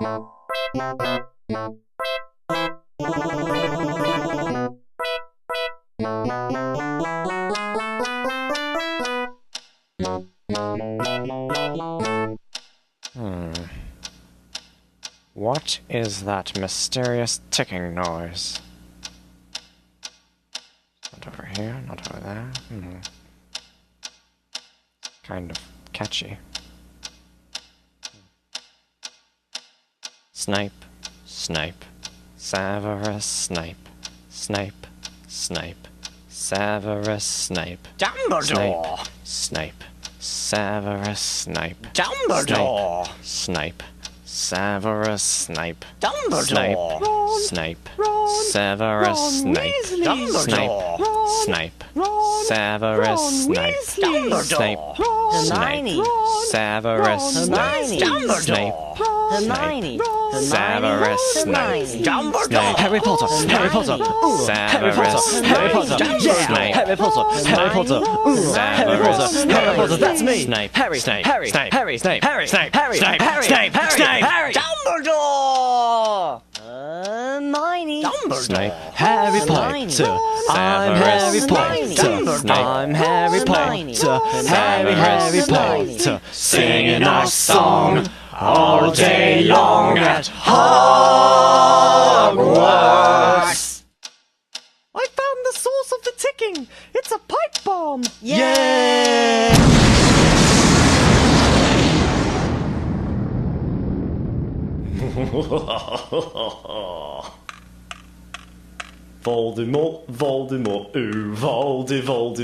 What is that mysterious ticking noise? Not over here, not over there. Kind of catchy. Snipe, snipe, Severus Snape, Snape, Snape, Severus Snape, Dumbledore! Snape, Severus Snape, Dumbledore! Snape, Severus Snape, Dumbledore! Snape, Ron, Severus Ron Snape, Weasley. Dumbledore! Ron, Snape, Ron, Severus Ron Snape, Weasley. Snape, Dumbledore! Snape, Ron, Severus Ron Snape, Dumbledore! Snape, Ron, Ron, Severus Snape, Dumbledore! Harry Potter, Harry Potter, ooh, Harry Potter, Harry Potter, yeah, Snape. Harry Potter, Harry Potter, ooh, Harry Potter, Harry Potter, that's me, Snape, Harry, Snape, Harry, Snape, Harry, Snape, Harry, Snape, Harry, Snape, Harry, Snape, Harry, Snape, Harry, Snape. Dumbledore, Hermione, Snape, Harry Hermione. Potter, I'm Harry Hermione. Potter, I'm Harry Potter, Harry Potter, singing our song all day long at Hogwarts. I found the source of the ticking. It's a pipe bomb. Yay! Voldemort, Voldemort, ooh, Voldemort.